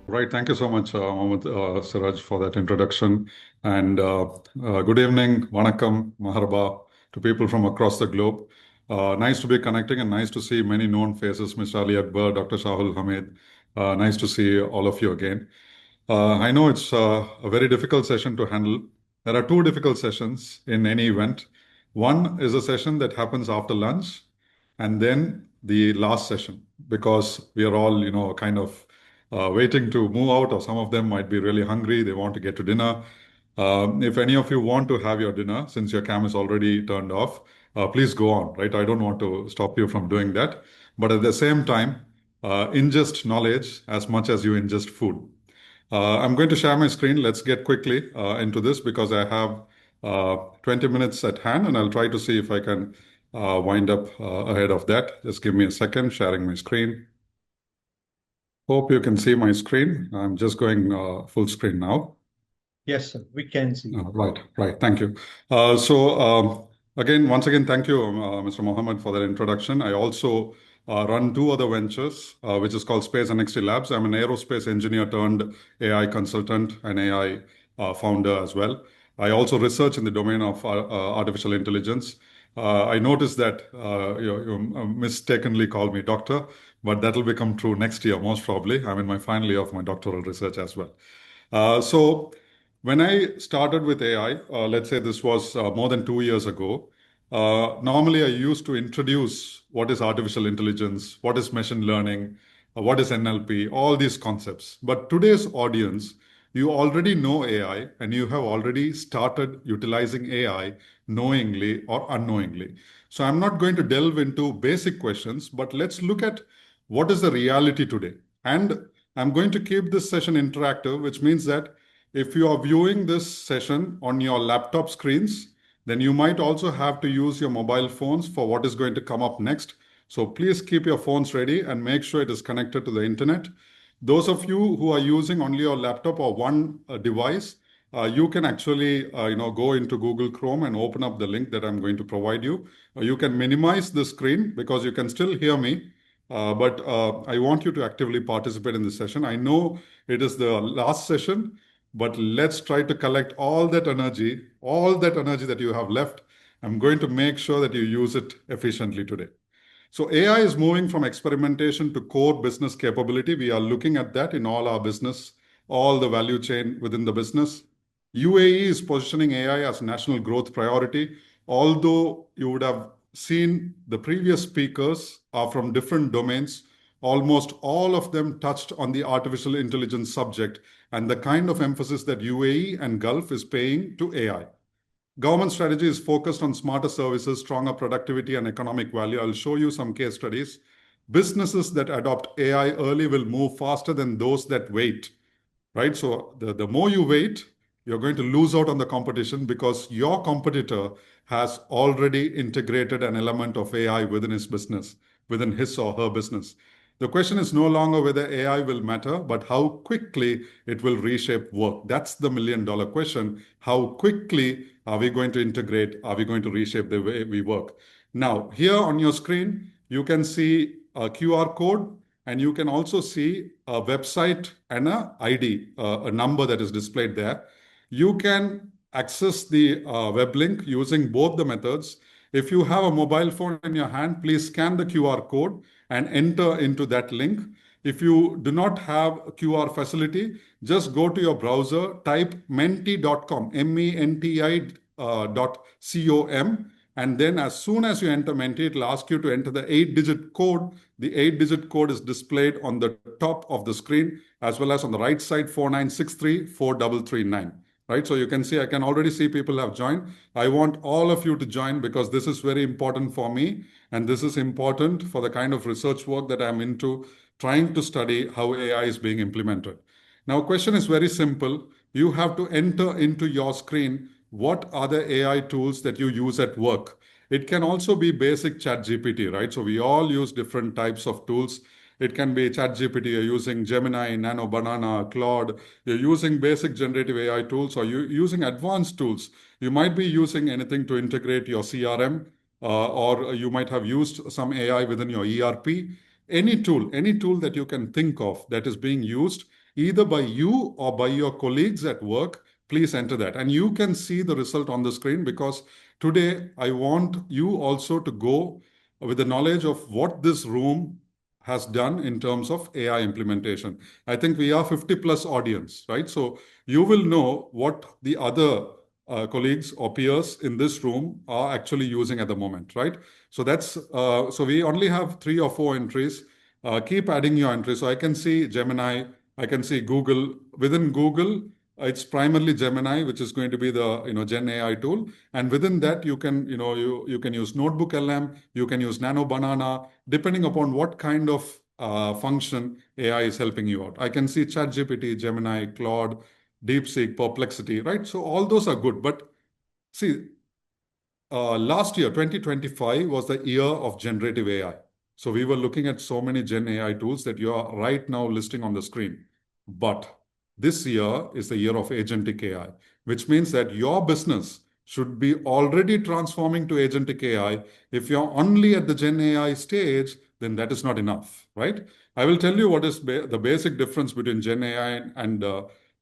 Right. Thank you so much, Mohammed Siraj, for that introduction. And good evening, Vanakkam, Maharaba, to people from across the globe. Nice to be connecting and nice to see many known faces, Mr. Ali Akbar, Dr. Shahul Hamid. Nice to see all of you again. I know it's a very difficult session to handle. There are two difficult sessions in any event. One is a session that happens after lunch, and then the last session, because we are all, kind of waiting to move out, or some of them might be really hungry. They want to get to dinner. If any of you want to have your dinner, since your cam is already turned off, please go on, right? I don't want to stop you from doing that. But at the same time, ingest knowledge as much as you ingest food. I'm going to share my screen. Let's get quickly into this because I have 20 minutes at hand, and I'll try to see if I can wind up ahead of that. Just give me a second, sharing my screen. Hope you can see my screen. I'm just going full screen now. Yes, sir. We can see. Right, right. Thank you. Again, once again, thank you, Mr. Mohammed, for that introduction. I also run two other ventures, which is called Space NXT Labs. I'm an aerospace engineer turned AI consultant and AI founder as well. I also research in the domain of artificial intelligence. I noticed that you mistakenly called me doctor, but that will become true next year, most probably. I'm in my final year of my doctoral research as well. So when I started with AI, let's say this was more than 2 years ago, normally I used to introduce what is artificial intelligence, what is machine learning, what is NLP, all these concepts. But today's audience, you already know AI and you have already started utilizing AI knowingly or unknowingly. So I'm not going to delve into basic questions, but let's look at what is the reality today. And I'm going to keep this session interactive, which means that if you are viewing this session on your laptop screens, then you might also have to use your mobile phones for what is going to come up next. So please keep your phones ready and make sure it is connected to the internet. Those of you who are using only your laptop or one device, you can actually go into Google Chrome and open up the link that I'm going to provide you. You can minimize the screen because you can still hear me, but I want you to actively participate in this session. I know it is the last session, but let's try to collect all that energy that you have left. I'm going to make sure that you use it efficiently today. So AI is moving from experimentation to core business capability. We are looking at that in all our business, all the value chain within the business. UAE is positioning AI as national growth priority. Although you would have seen the previous speakers are from different domains, almost all of them touched on the artificial intelligence subject and the kind of emphasis that UAE and Gulf is paying to AI. Government strategy is focused on smarter services, stronger productivity, and economic value. I'll show you some case studies. Businesses that adopt AI early will move faster than those that wait, right? So the more you wait, you're going to lose out on the competition because your competitor has already integrated an element of AI within his business, within his or her business. The question is no longer whether AI will matter, but how quickly it will reshape work. That's the million-dollar question. How quickly are we going to integrate? Are we going to reshape the way we work? Now, here on your screen, you can see a QR code, and you can also see a website and a ID, a number that is displayed there. You can access the web link using both the methods. If you have a mobile phone in your hand, please scan the QR code and enter into that link. If you do not have a QR facility, just go to your browser, type menti.com, menti.com, and then as soon as you enter Menti, it will ask you to enter the 8-digit code. The 8-digit code is displayed on the top of the screen, as well as on the right side, 49634339. Right, so you can see, I can already see people have joined. I want all of you to join because this is very important for me. And this is important for the kind of research work that I'm into, trying to study how AI is being implemented. Now, question is very simple. You have to enter into your screen what are the AI tools that you use at work. It can also be basic chat GPT, right? So we all use different types of tools. It can be ChatGPT, you're using Gemini, Nano Banana, Claude. You're using basic generative AI tools, or you're using advanced tools. You might be using anything to integrate your CRM, or you might have used some AI within your ERP. Any tool that you can think of that is being used, either by you or by your colleagues at work. Please enter that. And you can see the result on the screen, because today I want you also to go with the knowledge of what this room has done in terms of AI implementation. I think we are 50 plus audience, right? So you will know what the other colleagues or peers in this room are actually using at the moment, right? So so we only have 3 or 4 entries. Keep adding your entries. So I can see Gemini, I can see Google. Within Google, it's primarily Gemini, which is going to be the Gen AI tool. And within that, you can you can use Notebook LM, you can use Nano Banana, depending upon what kind of function AI is helping you out. I can see ChatGPT, Gemini, Claude, DeepSeek, Perplexity, right? So all those are good. But see, last year, 2025, was the year of generative AI. So we were looking at so many Gen AI tools that you are right now listing on the screen. But this year is the year of agentic AI, which means that your business should be already transforming to agentic AI. If you're only at the Gen AI stage, then that is not enough, right? I will tell you what is the basic difference between Gen AI and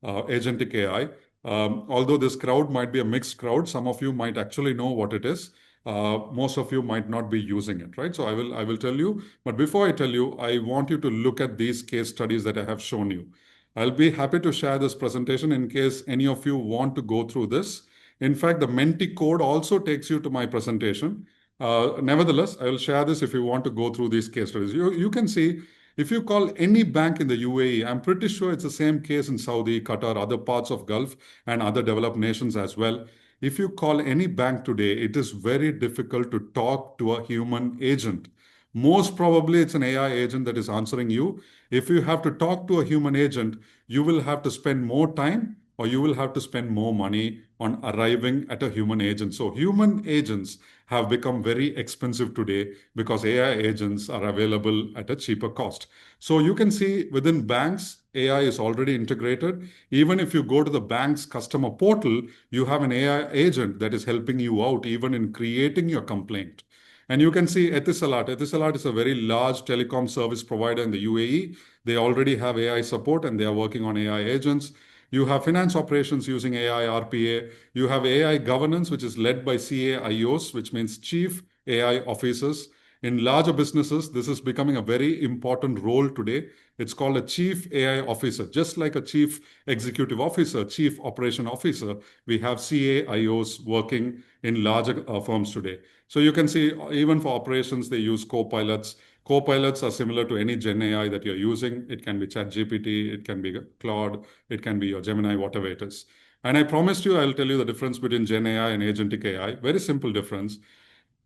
agentic AI. Although this crowd might be a mixed crowd, some of you might actually know what it is. Most of you might not be using it, right? So I will tell you. But before I tell you, I want you to look at these case studies that I have shown you. I'll be happy to share this presentation in case any of you want to go through this. In fact, the Menti code also takes you to my presentation. Nevertheless, I will share this if you want to go through these case studies. You can see if you call any bank in the UAE, I'm pretty sure it's the same case in Saudi, Qatar, other parts of Gulf, and other developed nations as well. If you call any bank today, it is very difficult to talk to a human agent. Most probably, it's an AI agent that is answering you. If you have to talk to a human agent, you will have to spend more time or you will have to spend more money on arriving at a human agent. So, human agents have become very expensive today because AI agents are available at a cheaper cost. So, you can see within banks, AI is already integrated. Even if you go to the bank's customer portal, you have an AI agent that is helping you out even in creating your complaint. And you can see Etisalat. Etisalat is a very large telecom service provider in the UAE. They already have AI support and they are working on AI agents. You have finance operations using AI RPA. You have AI governance, which is led by CAIOs, which means Chief AI Officers. In larger businesses, this is becoming a very important role today. It's called a Chief AI Officer. Just like a Chief Executive Officer, Chief Operation Officer, we have CAIOs working in larger firms today. So you can see even for operations, they use co-pilots. Co-pilots are similar to any Gen AI that you're using. It can be ChatGPT, it can be Claude, it can be your Gemini, whatever it is. And I promised you I'll tell you the difference between Gen AI and agentic AI. Very simple difference.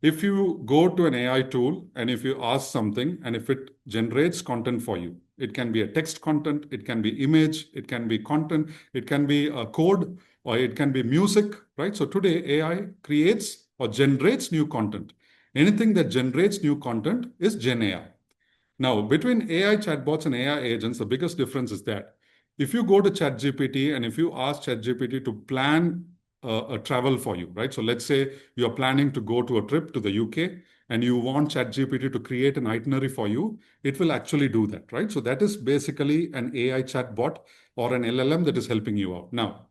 If you go to an AI tool and if you ask something and if it generates content for you, it can be a text content, it can be image, it can be content, it can be a code, or it can be music, right? So today AI creates or generates new content. Anything that generates new content is Gen AI. Now, between AI chatbots and AI agents, the biggest difference is that if you go to ChatGPT and if you ask ChatGPT to plan a travel for you, right? So let's say you're planning to go to a trip to the UK and you want ChatGPT to create an itinerary for you, it will actually do that, right? So that is basically an AI chatbot or an LLM that is helping you out. Now,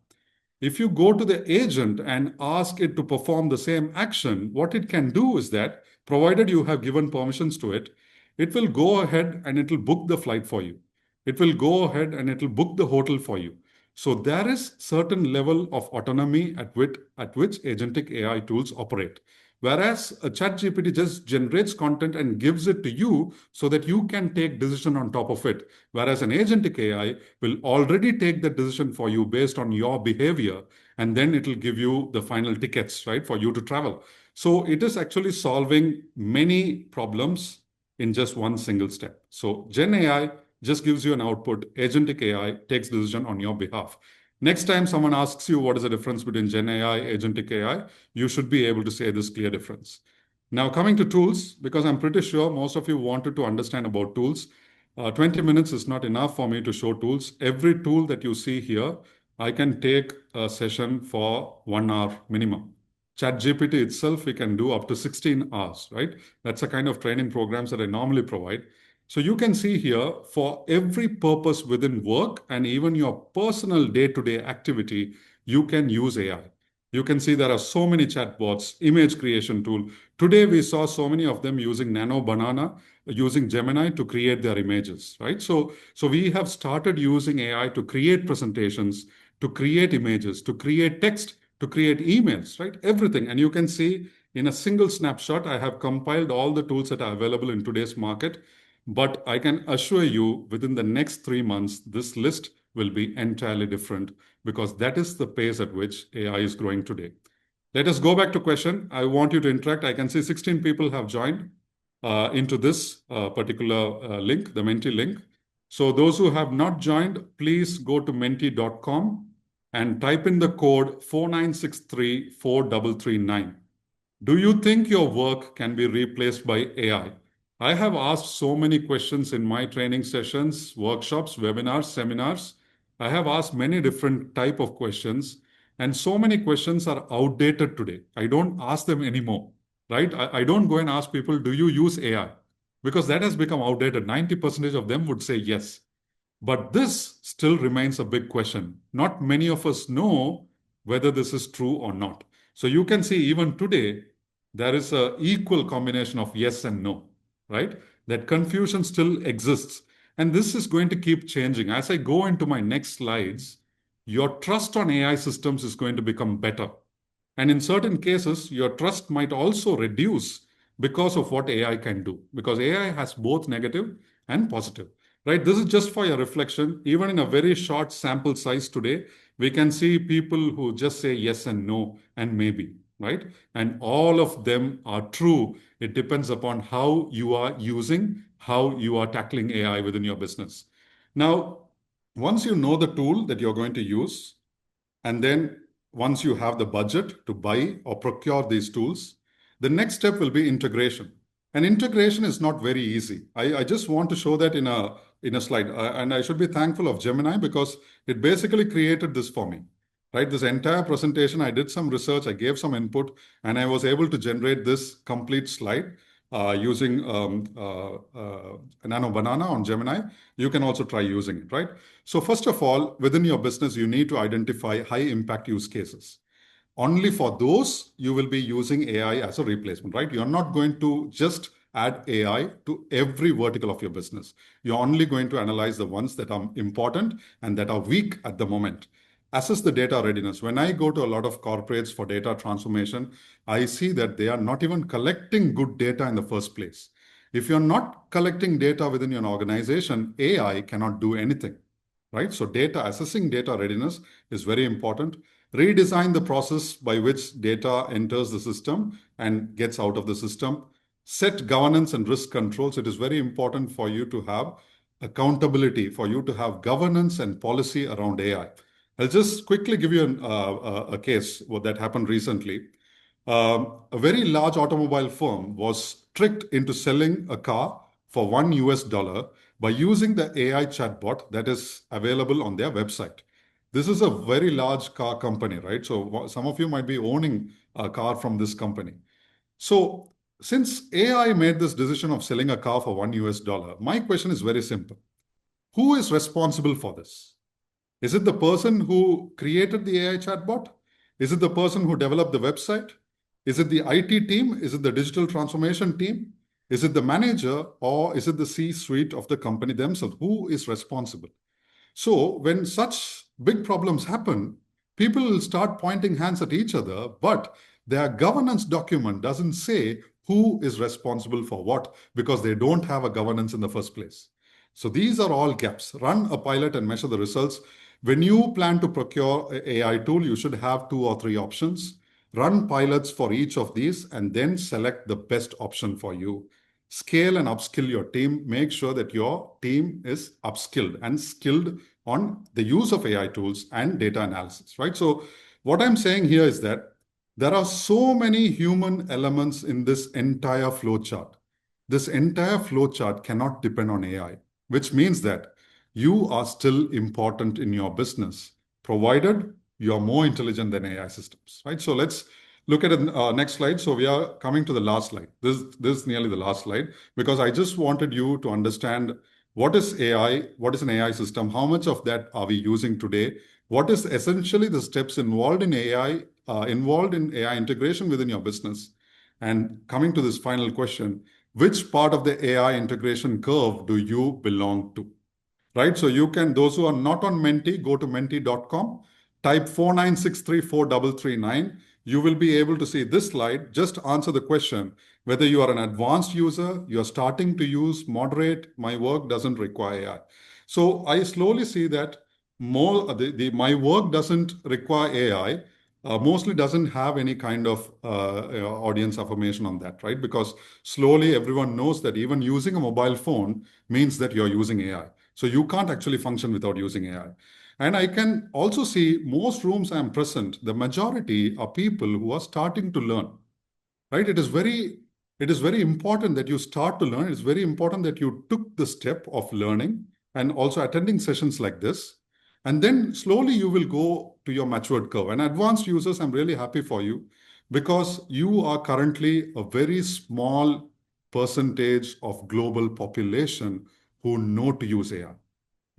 if you go to the agent and ask it to perform the same action, what it can do is that, provided you have given permissions to it, it will go ahead and it will book the flight for you. It will go ahead and it will book the hotel for you. So there is certain level of autonomy at which agentic AI tools operate. Whereas a ChatGPT just generates content and gives it to you so that you can take decision on top of it. Whereas an agentic AI will already take the decision for you based on your behavior, and then it will give you the final tickets, right, for you to travel. So it is actually solving many problems in just one single step. So Gen AI just gives you an output. Agentic AI takes decision on your behalf. Next time someone asks you what is the difference between Gen AI, agentic AI, you should be able to say this clear difference. Now, coming to tools, because I'm pretty sure most of you wanted to understand about tools. 20 minutes is not enough for me to show tools. Every tool that you see here, I can take a session for 1 hour minimum. ChatGPT itself, we can do up to 16 hours, right? That's the kind of training programs that I normally provide. So you can see here for every purpose within work and even your personal day-to-day activity, you can use AI. You can see there are so many chatbots, image creation tool. Today we saw so many of them using Nano Banana, using Gemini to create their images, right? So we have started using AI to create presentations, to create images, to create text, to create emails, right? Everything. And you can see in a single snapshot, I have compiled all the tools that are available in today's market. But I can assure you within the next 3 months, this list will be entirely different because that is the pace at which AI is growing today. Let us go back to question. I want you to interact. I can see 16 people have joined into this particular link, the Menti link. So those who have not joined, please go to menti.com and type in the code 4963439. Do you think your work can be replaced by AI? I have asked so many questions in my training sessions, workshops, webinars, seminars. I have asked many different type of questions, and so many questions are outdated today. I don't ask them anymore, right? I don't go and ask people, do you use AI? Because that has become outdated. 90% of them would say yes. But this still remains a big question. Not many of us know whether this is true or not. So you can see even today, there is an equal combination of yes and no, right? That confusion still exists. And this is going to keep changing. As I go into my next slides, your trust on AI systems is going to become better. And in certain cases, your trust might also reduce because of what AI can do, because AI has both negative and positive, right? This is just for your reflection. Even in a very short sample size today, we can see people who just say yes and no and maybe, right? And all of them are true. It depends upon how you are using, how you are tackling AI within your business. Now, once you know the tool that you're going to use, and then once you have the budget to buy or procure these tools, the next step will be integration. And integration is not very easy. I just want to show that in a slide. And I should be thankful of Gemini because it basically created this for me. Right? This entire presentation, I did some research, I gave some input, and I was able to generate this complete slide using Nano Banana on Gemini. You can also try using it, right? So first of all, within your business, you need to identify high impact use cases. Only for those, you will be using AI as a replacement, right? You're not going to just add AI to every vertical of your business. You're only going to analyze the ones that are important and that are weak at the moment. Assess the data readiness. When I go to a lot of corporates for data transformation, I see that they are not even collecting good data in the first place. If you're not collecting data within your organization, AI cannot do anything, right? So assessing data readiness is very important. Redesign the process by which data enters the system and gets out of the system. Set governance and risk controls. It is very important for you to have accountability, for you to have governance and policy around AI. I'll just quickly give you a case that happened recently. A very large automobile firm was tricked into selling a car for $1 by using the AI chatbot that is available on their website. This is a very large car company, right? So some of you might be owning a car from this company. So since AI made this decision of selling a car for $1, my question is very simple. Who is responsible for this? Is it the person who created the AI chatbot? Is it the person who developed the website? Is it the IT team? Is it the digital transformation team? Is it the manager or is it the C-suite of the company themselves? Who is responsible? So when such big problems happen, people will start pointing hands at each other, but their governance document doesn't say who is responsible for what because they don't have a governance in the first place. So these are all gaps. Run a pilot and measure the results. When you plan to procure an AI tool, you should have 2 or 3 options. Run pilots for each of these and then select the best option for you. Scale and upskill your team. Make sure that your team is upskilled and skilled on the use of AI tools and data analysis, right? So what I'm saying here is that there are so many human elements in this entire flow chart. This entire flow chart cannot depend on AI, which means that you are still important in your business, provided you're more intelligent than AI systems, right? So let's Look at the next slide. So we are coming to the last slide. This is nearly the last slide because I just wanted you to understand what is AI, what is an AI system, how much of that are we using today, what is essentially the steps involved in AI integration within your business, and coming to this final question, which part of the AI integration curve do you belong to? Right? So you can, those who are not on Menti, go to menti.com, type 4963439. You will be able to see this slide. Just answer the question whether you are an advanced user, you're starting to use, moderate, my work doesn't require AI. So I slowly see that my work doesn't require AI. Mostly doesn't have any kind of audience affirmation on that, right? Because slowly everyone knows that even using a mobile phone means that you're using AI. So you can't actually function without using AI. And I can also see most rooms I'm present, the majority are people who are starting to learn, right? It is very important that you start to learn. It's very important that you took the step of learning and also attending sessions like this. And then slowly you will go to your matured curve. And advanced users, I'm really happy for you because you are currently a very small percentage of global population who know to use AI,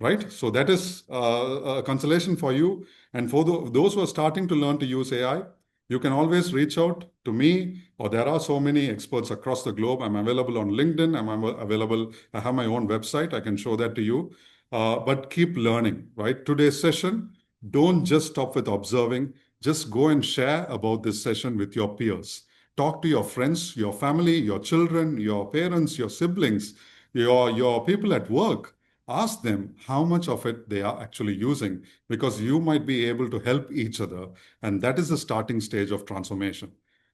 right? So that is a consolation for you. And for those who are starting to learn to use AI, you can always reach out to me, or there are so many experts across the globe. I'm available on LinkedIn. I'm available. I have my own website. I can show that to you. But keep learning, right? Today's session, don't just stop with observing. Just go and share about this session with your peers. Talk to your friends, your family, your children, your parents, your siblings, your people at work. Ask them how much of it they are actually using because you might be able to help each other. And that is the starting stage of transformation,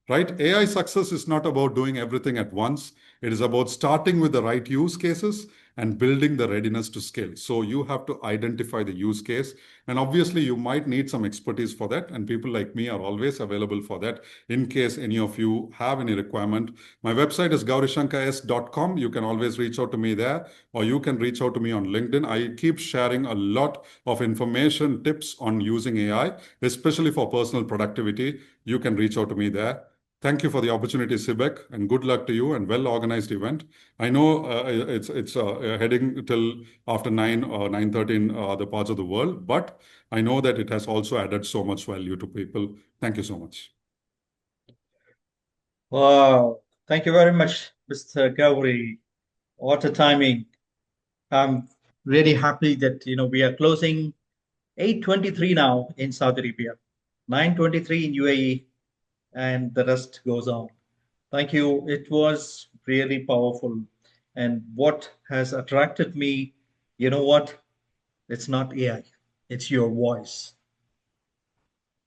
right? AI success is not about doing everything at once. It is about starting with the right use cases and building the readiness to scale. So you have to identify the use case. And obviously, you might need some expertise for that. And people like me are always available for that in case any of you have any requirement. My website is gaurishankars.com. You can always reach out to me there, or you can reach out to me on LinkedIn. I keep sharing a lot of information, tips on using AI, especially for personal productivity. You can reach out to me there. Thank you for the opportunity, Sibec, and good luck to you and well-organized event. I know it's heading till after 9 or 9:30 in other parts of the world, but I know that it has also added so much value to people. Thank you so much. Wow. Thank you very much, Mr. Gowri. What a timing. I'm really happy that we are closing 8:23 now in Saudi Arabia, 9:23 in UAE, and the rest goes on. Thank you. It was really powerful. And what has attracted me, you know what? It's not AI, it's your voice.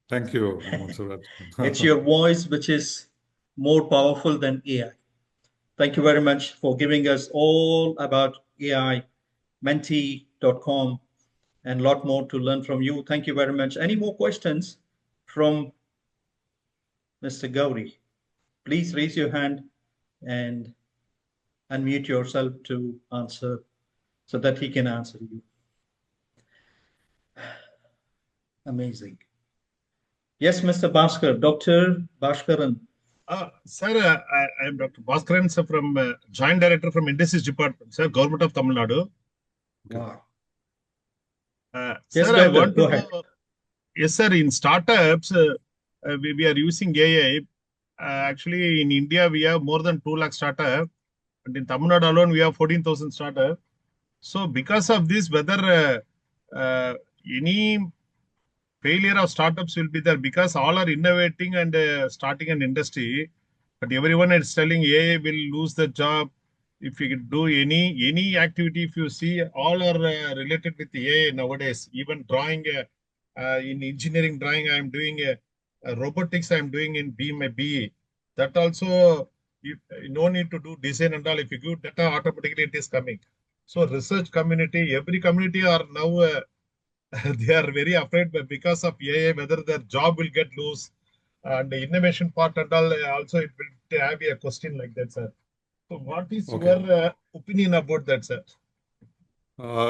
Thank you, Mohammed Suraj. It's your voice which is more powerful than AI. Thank you very much for giving us all about AI, menti.com, and a lot more to learn from you. Thank you very much. Any more questions from Mr. Gowri? Please raise your hand and unmute yourself to answer so that he can answer you. Amazing. Yes, Mr. Bhaskar, Dr. Bhaskaran. Sir, I am Dr. Bhaskaran, sir, from Joint Director from Indices Department, sir, Government of Tamil Nadu. Wow. Yes, Yes, sir, doctor, I want go to ahead. know, yes, sir, in startups, we are using AI. Actually, in India, we have more than 2 lakh startups. And in Tamil Nadu alone, we have 14,000 startups. So, because of this, whether any failure of startups will be there because all are innovating and starting an industry, but everyone is telling AI will lose the job if you do any activity. If you see, all are related with AI nowadays. Even drawing, in engineering drawing, I am doing robotics. I am doing in my BE. That also, you no need to do design and all. If you give data, automatically it is coming. So research community, every community are now. They are very afraid because of AI whether their job will get loose, and the innovation part and all also it will have a question like that, sir. So what is Okay. your opinion about that, sir?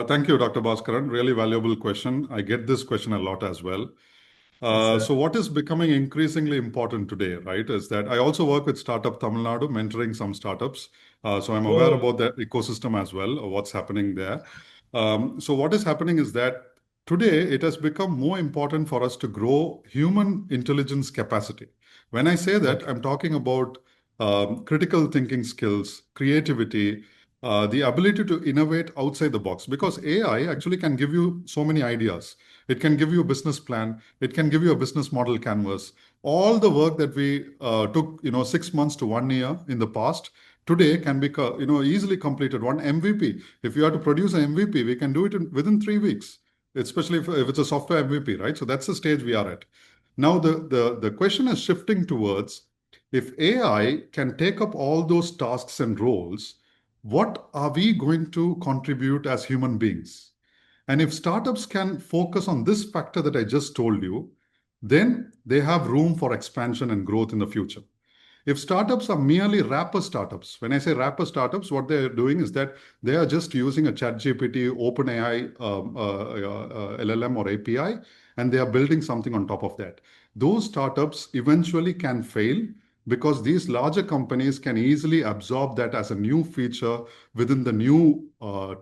Thank you, Dr. Bhaskaran. Really valuable question. I get this question a lot as well. So what is becoming increasingly important today, right, is that I also work with Startup Tamil Nadu, mentoring some startups. So I'm aware about the ecosystem as well, what's happening there. So what is happening is that today it has become more important for us to grow human intelligence capacity. When I say that, I'm talking about critical thinking skills, creativity, the ability to innovate outside the box, because AI actually can give you so many ideas. It can give you a business plan. It can give you a business model canvas. All the work that we took, 6 months to 1 year in the past, today can be, easily completed. One MVP. If you have to produce an MVP, we can do it within 3 weeks, especially if it's a software MVP, right? So that's the stage we are at. Now the question is shifting towards, if AI can take up all those tasks and roles, what are we going to contribute as human beings? And if startups can focus on this factor that I just told you, then they have room for expansion and growth in the future. If startups are merely wrapper startups, when I say wrapper startups, what they're doing is that they are just using a ChatGPT, OpenAI, LLM or API, and they are building something on top of that. Those startups eventually can fail because these larger companies can easily absorb that as a new feature within the new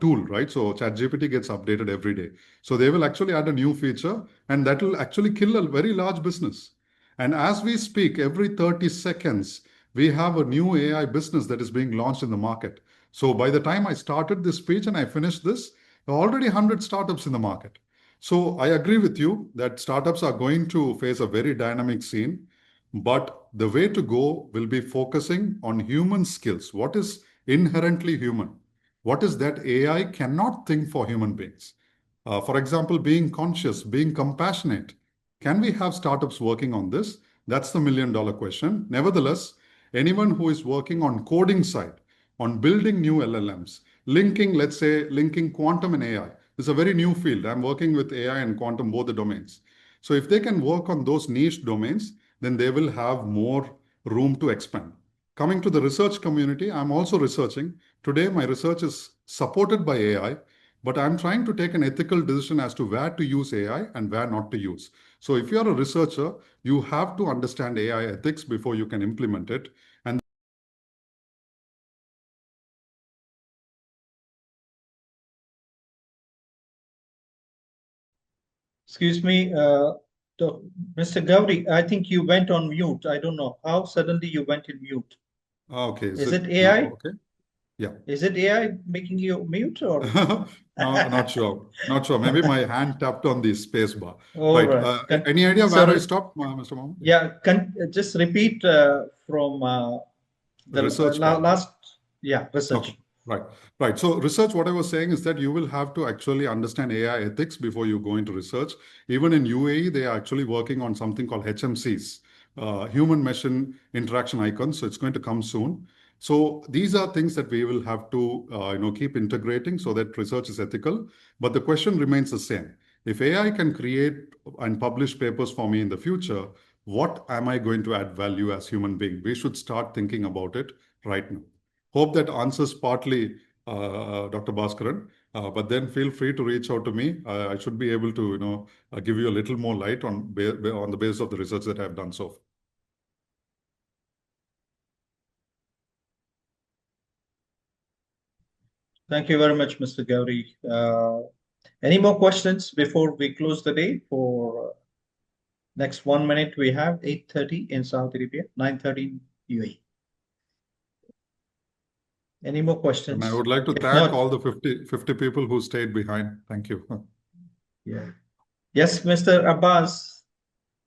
tool, right? So ChatGPT gets updated every day. So they will actually add a new feature, and that will actually kill a very large business. And as we speak, every 30 seconds, we have a new AI business that is being launched in the market. So by the time I started this speech and I finished this, there are already 100 startups in the market. So I agree with you that startups are going to face a very dynamic scene, but the way to go will be focusing on human skills. What is inherently human? What is that AI cannot think for human beings? For example, being conscious, being compassionate. Can we have startups working on this? That's the million-dollar question. Nevertheless, anyone who is working on coding side, on building new LLMs, linking, let's say, linking quantum and AI. It's a very new field. I'm working with AI and quantum, both the domains. So if they can work on those niche domains, then they will have more room to expand. Coming to the research community, I'm also researching. Today, my research is supported by AI, but I'm trying to take an ethical decision as to where to use AI and where not to use. So if you're a researcher, you have to understand AI ethics before you can implement it. And Excuse me, Mr. Gowri, I think you went on mute. I don't know how suddenly you went in mute. okay, is Is it it now AI? okay? Yeah. Is it AI making you mute or? No, not sure. Not sure. Maybe my hand tapped on the space bar. All Right. right. Any idea So, where I stopped, Mr. Mohammed? yeah, just repeat from the Research part. last, Okay. research. Right. Right. So research, what I was saying is that you will have to actually understand AI ethics before you go into research. Even in UAE, they are actually working on something called HMCs, human machine interaction icons. So it's going to come soon. So these are things that we will have to keep integrating so that research is ethical. But the question remains the same. If AI can create and publish papers for me in the future, what am I going to add value as human being? We should start thinking about it right now. Hope that answers partly, Dr. Bhaskaran. But then feel free to reach out to me. I should be able to, give you a little more light on the basis of the research that I've done so far. Thank you very much, Mr. Gowri. Any more questions before we close the day? For next 1 minute, we have 8:30 in Saudi Arabia, 9:30 in UAE. Any more questions? And I would like to If thank not, all the 50 people who stayed behind. Thank you. yeah. Yes, Mr. Abbas,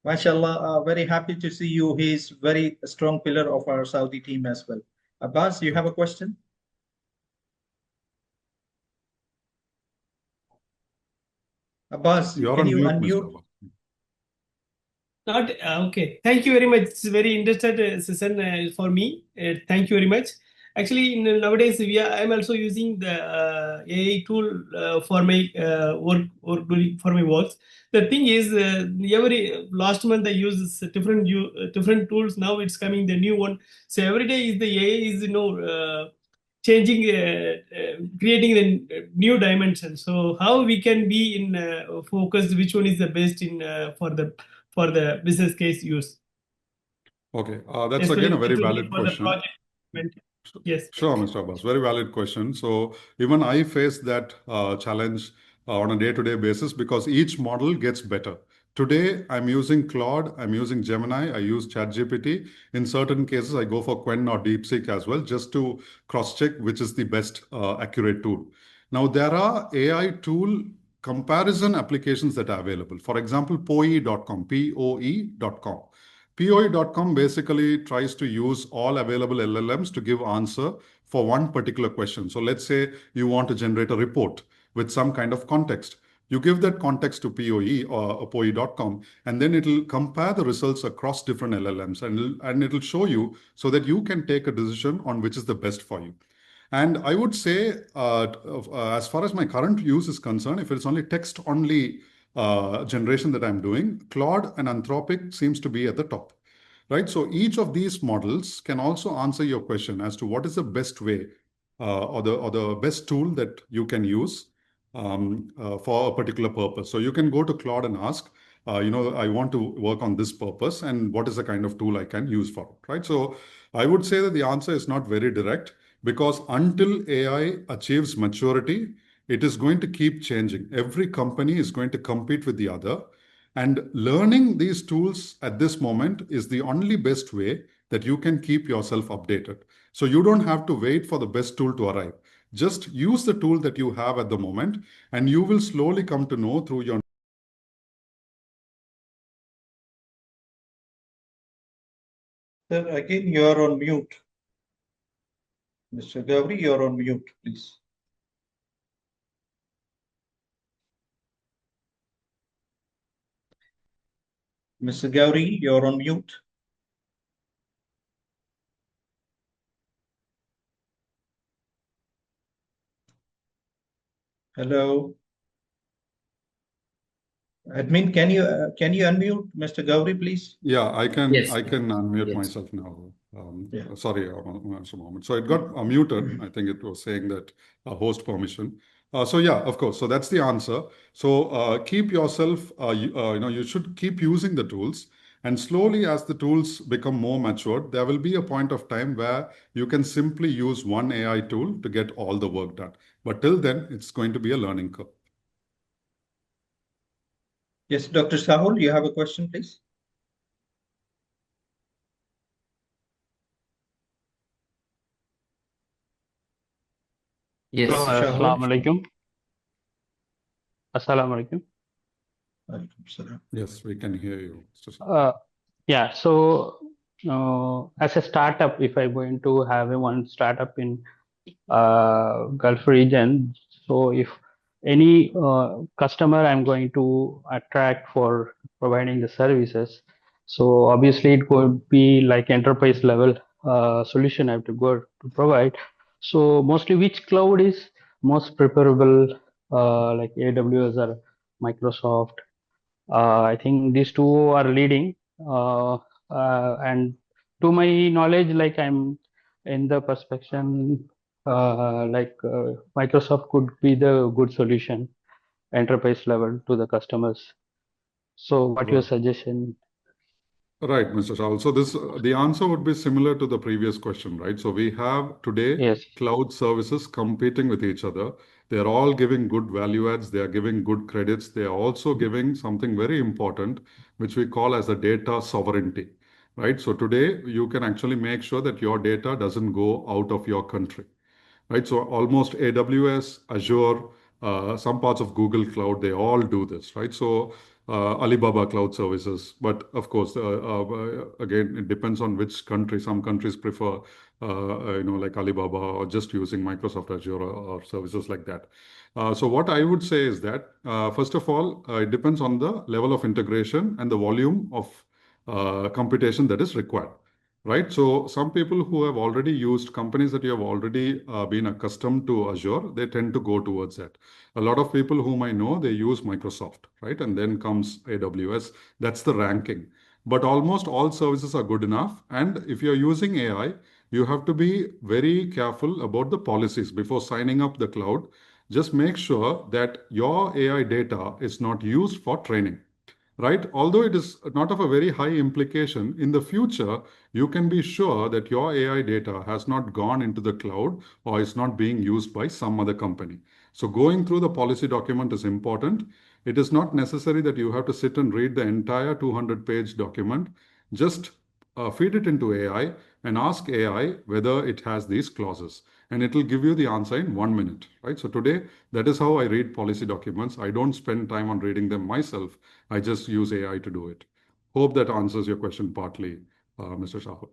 mashallah, very happy to see you. He's very strong pillar of our Saudi team as well. Abbas, you have a question? Abbas, You're can on you mute, Mr. unmute? Abbas. Not okay. Thank you very much. It's very interesting session for me. Thank you very much. Actually, nowadays I'm also using the AI tool for my for my works. The thing is, every last month I use different tools. Now it's coming the new one. So every day is the AI is changing, creating the new dimension. So how we can be in focused? Which one is the best in for the for the business case use. Okay, that's again a very valid question. Yes. Sure, Mr. Abbas, very valid question. So even I face that challenge on a day-to-day basis because each model gets better. Today, I'm using Claude, I'm using Gemini, I use ChatGPT. In certain cases, I go for Qwen or DeepSeek as well, just to cross-check which is the best accurate tool. Now, there are AI tool comparison applications that are available. For example, POE.com, P-O-E.com. POE.com basically tries to use all available LLMs to give answer for one particular question. So let's say you want to generate a report with some kind of context. You give that context to POE or POE.com, and then it'll compare the results across different LLMs and it'll show you so that you can take a decision on which is the best for you. And I would say, as far as my current use is concerned, if it's only text only generation that I'm doing, Claude and Anthropic seems to be at the top, right? So each of these models can also answer your question as to what is the best way or the best tool that you can use for a particular purpose. So you can go to Claude and ask, I want to work on this purpose, and what is the kind of tool I can use for it, right? So I would say that the answer is not very direct because until AI achieves maturity, it is going to keep changing. Every company is going to compete with the other. And learning these tools at this moment is the only best way that you can keep yourself updated. So you don't have to wait for the best tool to arrive. Just use the tool that you have at the moment, and you will slowly come to know through your. Sir, again, you are on mute. Mr. Gowri, you're on mute, please. Mr. Gowri, you're on mute. Hello. Admin, can you unmute Mr. Gowri, please? Yeah, I can. Yes. I can unmute Yes. myself now. Yeah. Sorry, Mr. Mohammed. So it got muted. I think it was saying that host permission. So yeah, of course. So that's the answer. So keep yourself. You should keep using the tools, and slowly, as the tools become more matured, there will be a point of time where you can simply use one AI tool to get all the work done. But till then, it's going to be a learning curve. Yes, Dr. Sahul, you have a question, please? Yes. Assalamu alaikum. Assalamu alaikum. Yes, we can hear you. Yeah, so as a startup, if I'm going to have one startup in Gulf region, so if any customer I'm going to attract for providing the services, so obviously it could be like enterprise level solution I have to go to provide. So mostly which cloud is most preferable, like AWS or Microsoft? I think these two are leading, and to my knowledge, like I'm in the perspective, Microsoft could be the good solution, enterprise level to the customers. So, what your suggestion? Right, Mr. Shah. So the answer would be similar to the previous question, right? So we have today Yes. cloud services competing with each other. They are all giving good value adds. They are giving good credits. They are also giving something very important, which we call as a data sovereignty, right? So today you can actually make sure that your data doesn't go out of your country, right? So almost AWS, Azure, some parts of Google Cloud, they all do this, right? So Alibaba Cloud Services, but of course, again, it depends on which country. Some countries prefer, like Alibaba or just using Microsoft Azure or services like that. So what I would say is that, first of all, it depends on the level of integration and the volume of computation that is required. Right. So some people who have already used companies that you have already been accustomed to Azure, they tend to go towards that. A lot of people whom I know, they use Microsoft, right? And then comes AWS. That's the ranking. But almost all services are good enough. And if you're using AI, you have to be very careful about the policies before signing up the cloud. Just make sure that your AI data is not used for training. right? Although it is not of a very high implication, in the future, you can be sure that your AI data has not gone into the cloud or is not being used by some other company. So going through the policy document is important. It is not necessary that you have to sit and read the entire 200-page document. Just feed it into AI and ask AI whether it has these clauses, and it will give you the answer in 1 minute, right? So today, that is how I read policy documents. I don't spend time on reading them myself. I just use AI to do it. Hope that answers your question partly, Mr. Shahul.